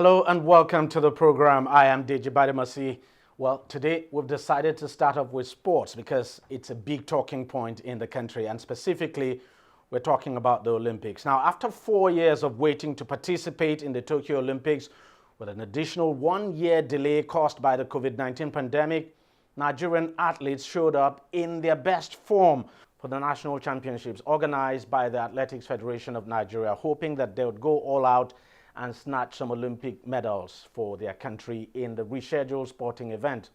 Hello and welcome to the program. I am DEJI360. Well, today we've decided to start off with sports because it's a big talking point in the country, and specifically we're talking about the Olympics. Now, after 4 years of waiting to participate in the Tokyo Olympics with an additional 1 year delay caused by the COVID-19 pandemic, Nigerian athletes showed up in their best form for the national championships organized by the Athletics Federation of Nigeria, hoping that they would go all out and snatch some Olympic medals for their country in the rescheduled sporting event.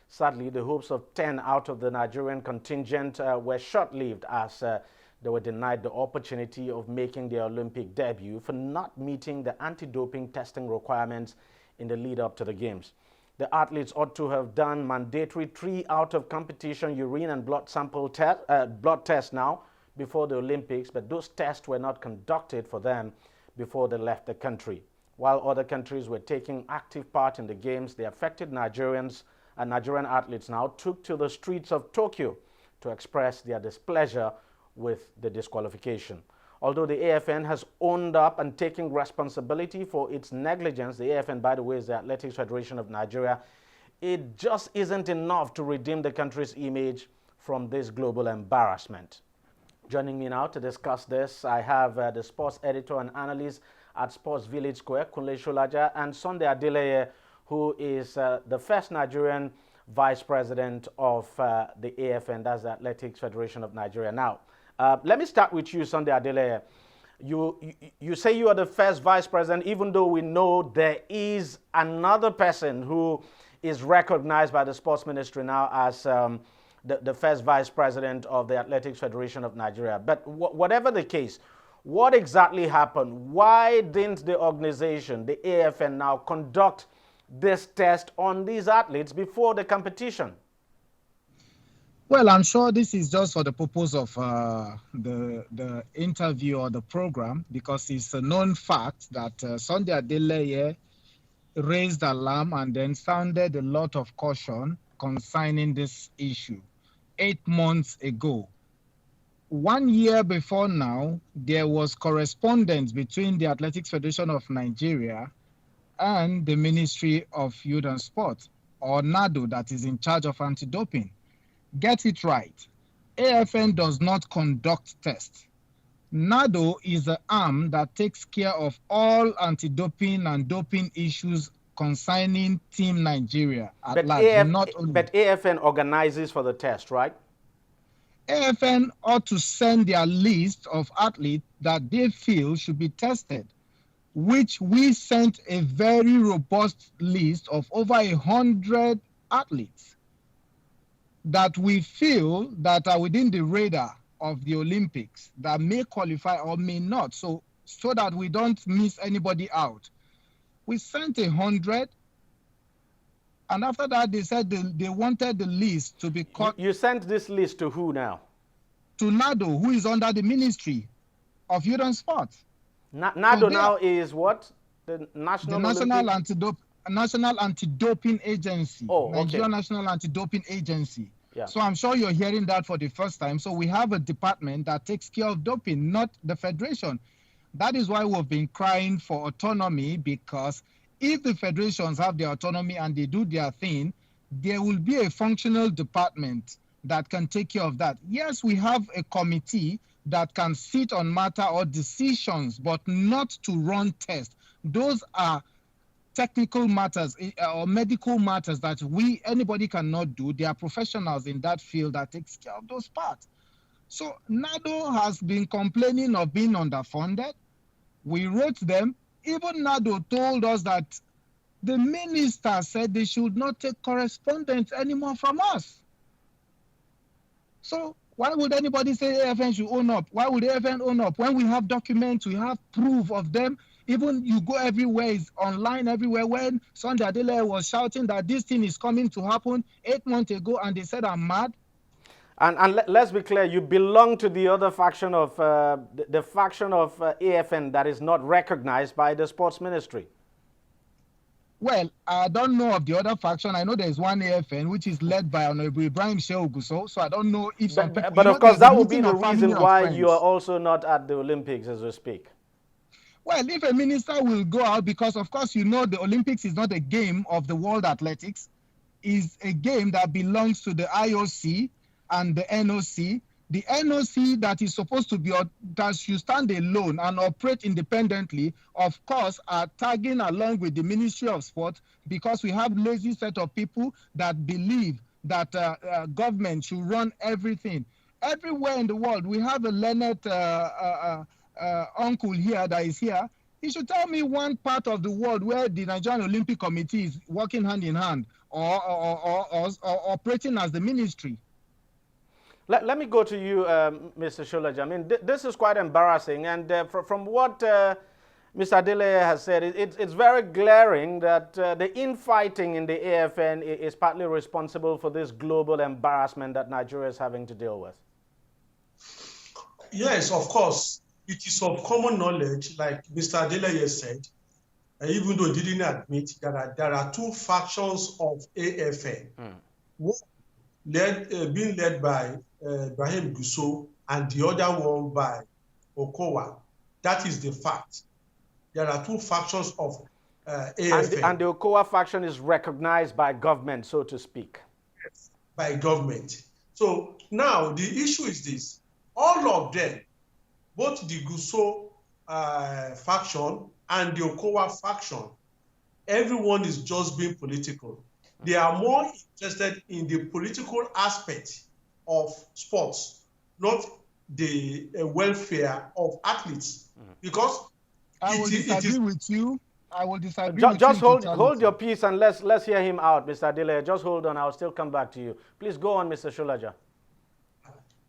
Sadly, the hopes of 10 out of the Nigerian contingent were short-lived as they were denied the opportunity of making their Olympic debut for not meeting the anti-doping testing requirements in the lead-up to the Games. The athletes ought to have done mandatory 3 out of competition urine and blood sample blood tests now before the Olympics, but those tests were not conducted for them before they left the country. While other countries were taking active part in the Games, the affected Nigerians and Nigerian athletes now took to the streets of Tokyo to express their displeasure with the disqualification. Although the AFN has owned up and taken responsibility for its negligence, the AFN, by the way, is the Athletics Federation of Nigeria, it just isn't enough to redeem the country's image from this global embarrassment. Joining me now to discuss this, I have the sports editor and analyst at Sports Village Square, Kunle Sholaja, and Sunday Adeleye, who is the first Nigerian vice president of the AFN, that's the Athletics Federation of Nigeria. Now, let me start with you, Sunday Adeleye. You say you are the first vice president, even though we know there is another person who is recognized by the sports ministry now as the first vice president of the Athletics Federation of Nigeria. But whatever the case, what exactly happened? Why didn't the organization, the AFN, now conduct this test on these athletes before the competition? Well, I'm sure this is just for the purpose of the interview or the program, because it's a known fact that Sunday Adeleye raised alarm and then sounded a lot of caution concerning this issue 8 months ago. 1 year before now, there was correspondence between the Athletics Federation of Nigeria and the Ministry of Youth and Sport, or NADO, that is in charge of anti-doping. Get it right. AFN does not conduct tests. NADO is the arm that takes care of all anti-doping and doping issues concerning Team Nigeria at large. But AFN organizes for the test, right? AFN ought to send their list of athletes that they feel should be tested, which we sent a very robust list of over 100 athletes that we feel that are within the radar of the Olympics that may qualify or may not, so that we don't miss anybody out. We sent 100, and after that they said they wanted the list to be cut. You sent this list to who now? To NADO, who is under the Ministry of Youth and Sport. NADO now is what? The National Anti-Doping Agency. Oh, okay. Nigerian National Anti-Doping Agency. Yeah. So I'm sure you're hearing that for the first time. So we have a department that takes care of doping, not the federation. That is why we've been crying for autonomy, because if the federations have their autonomy and they do their thing, there will be a functional department that can take care of that. Yes, we have a committee that can sit on matter or decisions, but not to run tests. Those are technical matters or medical matters that anybody cannot do. There are professionals in that field that takes care of those parts. So NADO has been complaining of being underfunded. We wrote them. Even NADO told us that the minister said they should not take correspondence anymore from us. So why would anybody say AFN should own up? Why would AFN own up? When we have documents, we have proof of them. Even you go everywhere, it's online everywhere. When Sunday Adeleye was shouting that this thing is coming to happen 8 months ago, and they said I'm mad. And let's be clear, you belong to the other faction of the faction of AFN that is not recognized by the sports ministry. Well, I don't know of the other faction. I know there's one AFN which is led by Honorable Ibrahim Shehuguso, so I don't know if some people... But of course, that would be the reason why you are also not at the Olympics as we speak. Well, if a minister will go out, because of course, you know, the Olympics is not a game of the world athletics, is a game that belongs to the IOC and the NOC. The NOC that is supposed to be, that should stand alone and operate independently, of course, are tagging along with the Ministry of Sport, because we have lazy set of people that believe that government should run everything. Everywhere in the world, we have a learned uncle here that is here. He should tell me one part of the world where the Nigerian Olympic Committee is working hand in hand or operating as the ministry. Let me go to you, Mr. Shulaja. I mean, this is quite embarrassing. And from what Mr. Adele has said, it's very glaring that the infighting in the AFN is partly responsible for this global embarrassment that Nigeria is having to deal with. Yes, of course. It is of common knowledge, like Mr. Adele has said, even though he didn't admit, there are two factions of AFN. One being led by Ibrahim Gusso and the other one by Okowa. That is the fact. There are two factions of AFN. And the Okowa faction is recognized by government, so to speak. Yes, by government. So now the issue is this. All of them, both the Gusso faction and the Okowa faction, everyone is just being political. They are more interested in the political aspect of sports, not the welfare of athletes. Because I will disagree with you. I will disagree with just you. hold your peace and let's hear him out, Mr. Adele. Just hold on. I'll still come back to you. Please go on, Mr. Shulaja.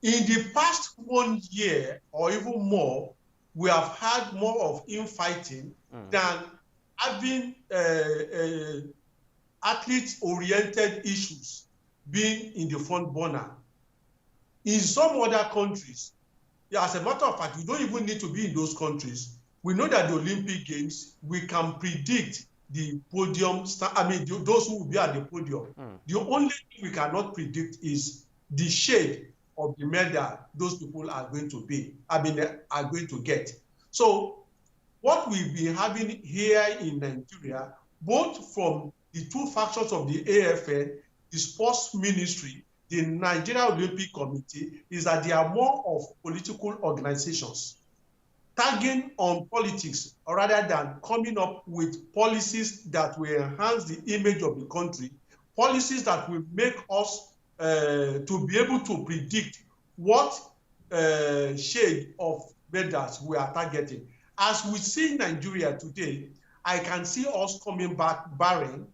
In the past 1 year or even more, we have had more of infighting than having athlete-oriented issues being in the front burner. In some other countries, as a matter of fact, you don't even need to be in those countries. We know that the Olympic Games, we can predict the podium, those who will be at the podium. The only thing we cannot predict is the shade of the medal those people are going to are going to get. So what we've been having here in Nigeria, both from the two factions of the AFN, the sports ministry, the Nigerian Olympic Committee, is that they are more of political organizations, tagging on politics rather than coming up with policies that will enhance the image of the country, policies that will make us to be able to predict what shade of medals we are targeting. As we see in Nigeria today, I can see us coming back barren,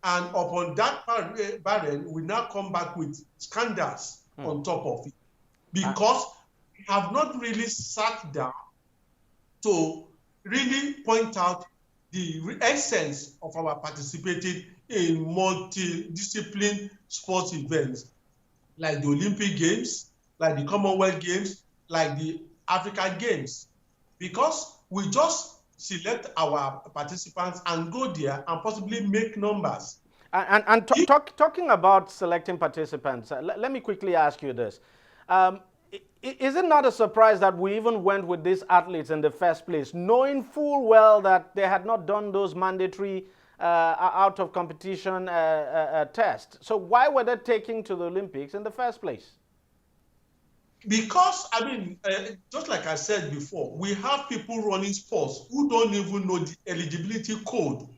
and upon that barren, we now come back with scandals on top of it, because we have not really sat down to really point out the essence of our participating in multidiscipline sports events like the Olympic Games, like the Commonwealth Games, like the African Games, because we just select our participants and go there and possibly make numbers. Talking about selecting participants, let me quickly ask you this. Is it not a surprise that we even went with these athletes in the first place, knowing full well that they had not done those mandatory out of competition tests? So why were they taking to the Olympics in the first place? Because, just like I said before, we have people running sports who don't even know the eligibility code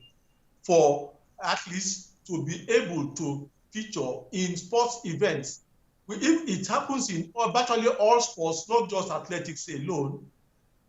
for athletes to be able to feature in sports events. If it happens in virtually all sports, not just athletics alone,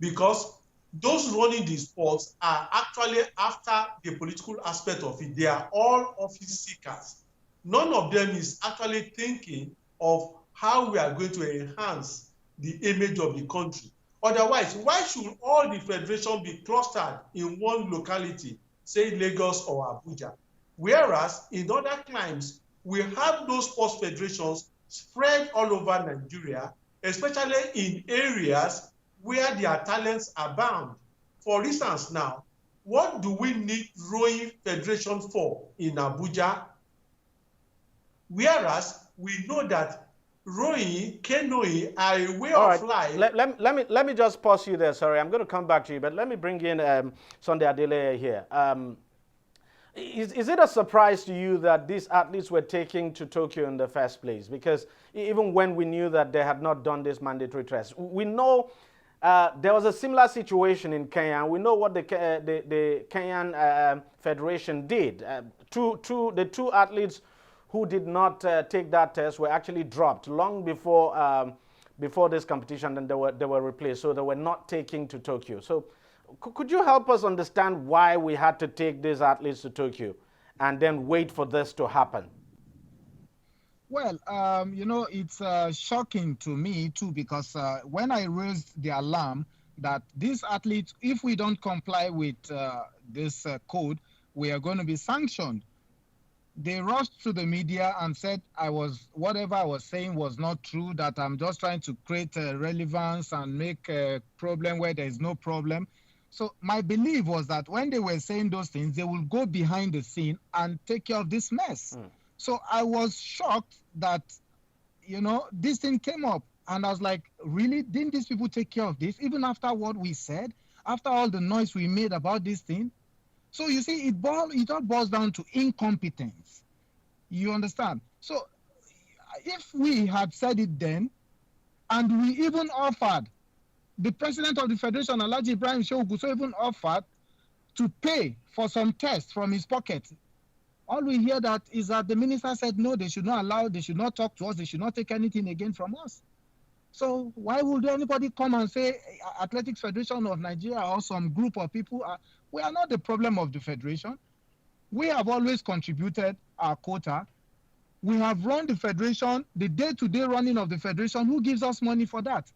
because those running the sports are actually after the political aspect of it. They are all office seekers. None of them is actually thinking of how we are going to enhance the image of the country. Otherwise, why should all the federations be clustered in one locality, say Lagos or Abuja? Whereas in other climes, we have those sports federations spread all over Nigeria, especially in areas where their talents abound. For instance now, what do we need rowing federation for in Abuja? Whereas we know that rowing, canoeing are a way All of right. life. Let me just pause you there. Sorry, I'm going to come back to you, but let me bring in Sunday Adele here. Is it a surprise to you that these athletes were taken to Tokyo in the first place? Because even when we knew that they had not done this mandatory test, we know there was a similar situation in Kenya. We know what the Kenyan Federation did. The two athletes who did not take that test were actually dropped long before this competition, and they were replaced. So they were not taken to Tokyo. So could you help us understand why we had to take these athletes to Tokyo and then wait for this to happen? Well, it's shocking to me too, because when I raised the alarm that these athletes, if we don't comply with this code, we are going to be sanctioned, they rushed to the media and said whatever I was saying was not true, that I'm just trying to create relevance and make a problem where there is no problem. So my belief was that when they were saying those things, they will go behind the scene and take care of this mess. So I was shocked that, this thing came up. And I was like, really? Didn't these people take care of this? Even after what we said, after all the noise we made about this thing? So you see, it all boils down to incompetence. You understand? So if we had said it then, and we even offered, the president of the federation, Alhaji Ibrahim Shehu, even offered to pay for some tests from his pocket. All we hear that is that the minister said, no, they should not allow, they should not talk to us, they should not take anything again from us. So why would anybody come and say Athletics Federation of Nigeria or some group of people we are not the problem of the federation. We have always contributed our quota. We have run the federation, the day-to-day running of the federation. Who gives us money for that?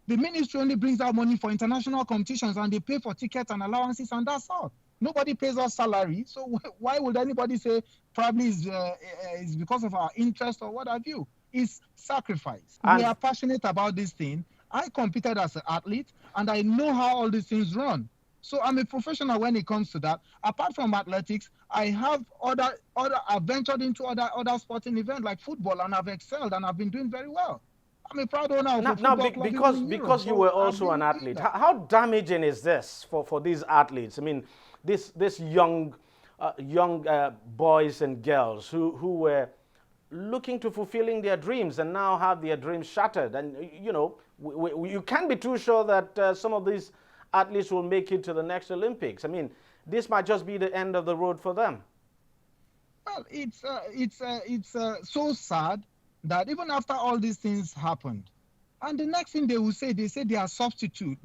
The ministry only brings out money for international competitions, and they pay for tickets and allowances, and that's all. Nobody pays us salary. So why would anybody say probably is because of our interest or what have you? It's sacrifice. We are passionate about this thing. I competed as an athlete, and I know how all these things run. So I'm a professional when it comes to that. Apart from athletics, I have I've ventured into other sporting events like football, and I've excelled, and I've been doing very well. I'm a proud owner of a football club because you were also an athlete. How damaging is this for these athletes? I mean, this young boys and girls who were looking to fulfilling their dreams and now have their dreams shattered. And you can't be too sure that some of these athletes will make it to the next Olympics. I mean, this might just be the end of the road for them. Well, it's so sad that even after all these things happened, and the next thing they will say, they are substitute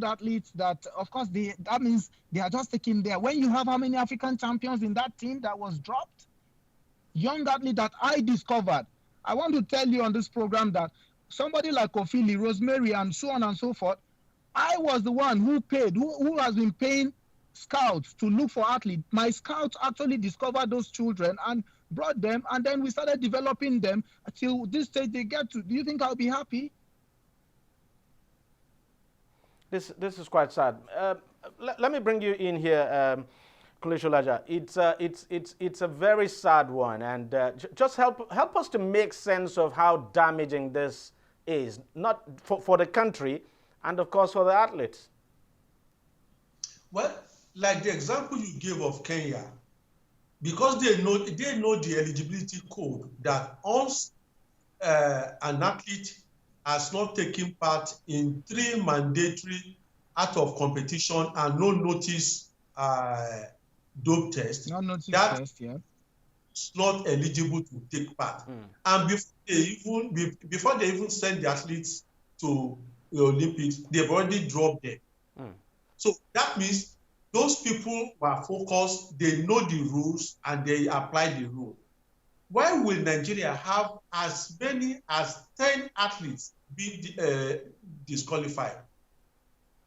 athletes. That, of course, that means they are just taking there. When you have how many African champions in that team that was dropped? Young athlete that I discovered. I want to tell you on this program that somebody like Ofili, Rosemary, and so on and so forth, I was the one who paid, who has been paying scouts to look for athletes. My scouts actually discovered those children and brought them, and then we started developing them until this stage they get to. Do you think I'll be happy? This is quite sad. Let me bring you in here, Kulisholaja. It's a very sad one, and just help us to make sense of how damaging this is, not for the country, and of course for the athletes. Well, like the example you gave of Kenya, because they know the eligibility code that once an athlete has not taken part in 3 mandatory out of competition and no notice dope test, it's not eligible to take part. And before they even send the athletes to the Olympics, they've already dropped them. So that means those people were focused, they know the rules, and they apply the rule. Why will Nigeria have as many as 10 athletes be disqualified?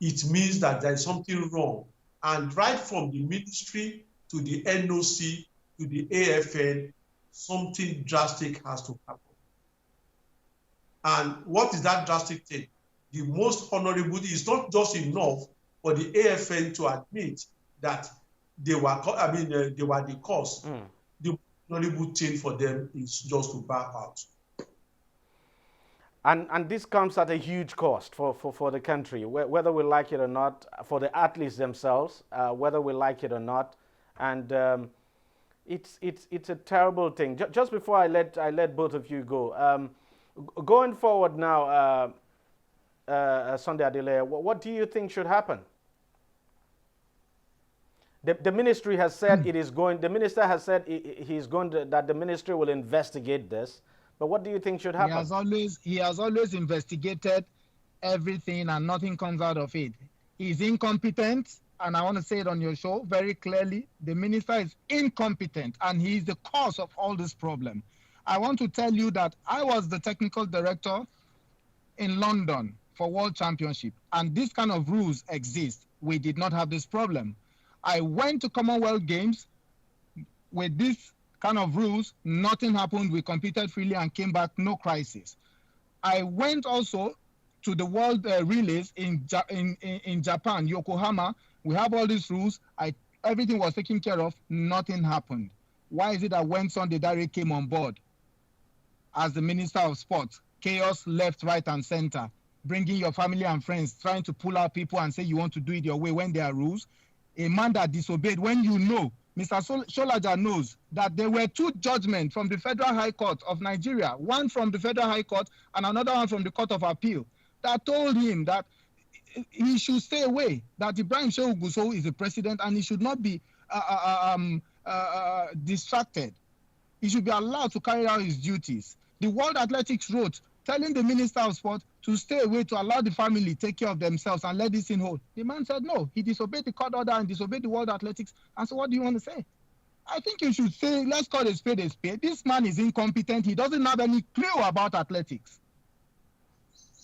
It means that there is something wrong. And right from the ministry to the NOC to the AFN, something drastic has to happen. And what is that drastic thing? The most honorable is not just enough for the AFN to admit that they were the cause. The honorable thing for them is just to back out. And this comes at a huge cost for the country, whether we like it or not, for the athletes themselves, whether we like it or not. And it's a terrible thing. Just before I let both of you go, going forward now, Sunday Adeleye, what do you think should happen? The ministry has said it is going. The minister has said he's going to, that the ministry will investigate this. But what do you think should happen? He has always investigated everything and nothing comes out of it. He's incompetent, and I want to say it on your show very clearly. The minister is incompetent, and he is the cause of all this problem. I want to tell you that I was the technical director in London for World Championship, and this kind of rules exist. We did not have this problem. I went to Commonwealth Games with this kind of rules, nothing happened. We competed freely and came back, no crisis. I went also to the World Relays in Japan, Yokohama. We have all these rules. Everything was taken care of. Nothing happened. Why is it that when Sunday Dare came on board as the Minister of Sports, chaos left, right, and center, bringing your family and friends, trying to pull out people and say you want to do it your way when there are rules? A man that disobeyed, when you know, Mr. Sholaja knows that there were two judgments from the Federal High Court of Nigeria, one from the Federal High Court and another one from the Court of Appeal, that told him that he should stay away, that Ibrahim Shehu Gusau is the president and he should not be distracted. He should be allowed to carry out his duties. The World Athletics wrote telling the Minister of Sport to stay away, to allow the family take care of themselves and let this thing hold. The man said no. He disobeyed the court order and disobeyed the World Athletics. And so what do you want to say? I think you should say, let's call a spade a spade. This man is incompetent. He doesn't have any clue about athletics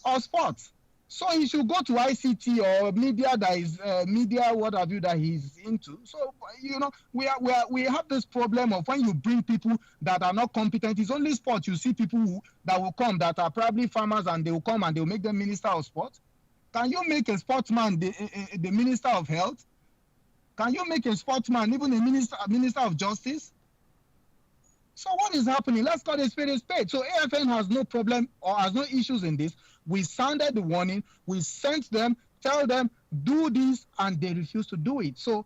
or sports. So he should go to ICT or media that is media, what have you, that he's into. So, you know, we have this problem of when you bring people that are not competent. It's only sport. You see people that will come that are probably farmers and they will come and they will make them Minister of Sport. Can you make a sportsman the Minister of Health? Can you make a sportsman even a Minister of Justice? So what is happening? Let's call it a spade a spade. So AFN has no problem or has no issues in this. We sounded the warning. We sent them, tell them, do this, and they refuse to do it. So,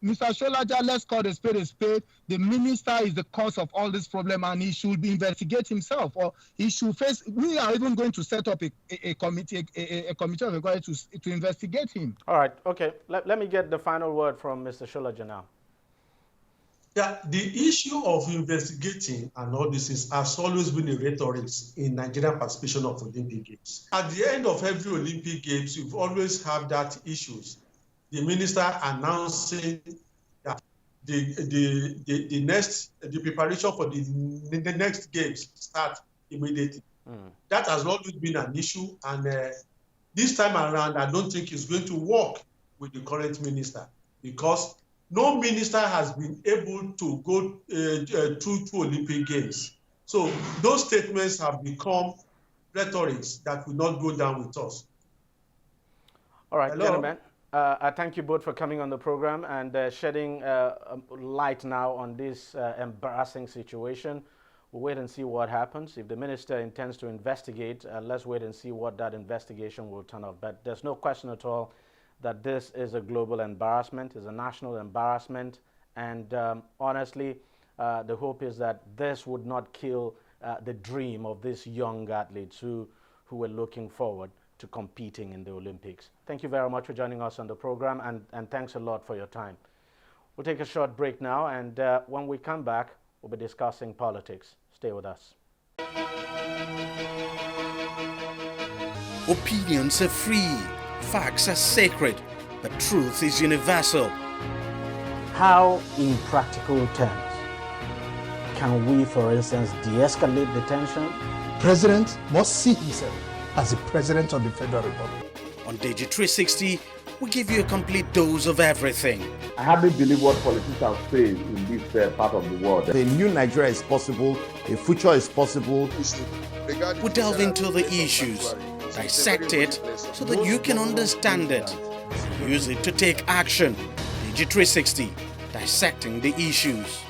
Mr. Sholaja, let's call a spade a spade. The minister is the cause of all this problem, and he should investigate himself, or he should face. We are even going to set up a committee of inquiry to investigate him. All right. Okay. Let me get the final word from Mr. Sholaja now. Yeah, the issue of investigating and all this has always been a rhetoric in Nigerian participation of Olympic Games. At the end of every Olympic Games, you've always had that issues. The minister announcing that the preparation for the next games start immediately. That has always been an issue, and this time around, I don't think it's going to work with the current minister, because no minister has been able to go through two Olympic Games. So those statements have become rhetorics that will not go down with us. All right, gentlemen. I thank you both for coming on the program and shedding light now on this embarrassing situation. We'll wait and see what happens. If the minister intends to investigate, let's wait and see what that investigation will turn up. But there's no question at all that this is a global embarrassment, is a national embarrassment, and honestly, the hope is that this would not kill the dream of these young athletes who were looking forward to competing in the Olympics. Thank you very much for joining us on the program, and thanks a lot for your time. We'll take a short break now, and when we come back, we'll be discussing politics. Stay with us. Opinions are free. Facts are sacred, but truth is universal. How, in practical terms, can we, for instance, de-escalate the tension? President must see himself as the President of the Federal Republic. On DEJI360, we give you a complete dose of everything. I hardly believe what politicians say in this part of the world. A new Nigeria is possible, a future is possible. We delve into the issues, dissect it so that you can understand it, use it to take action. DEJI360, dissecting the issues.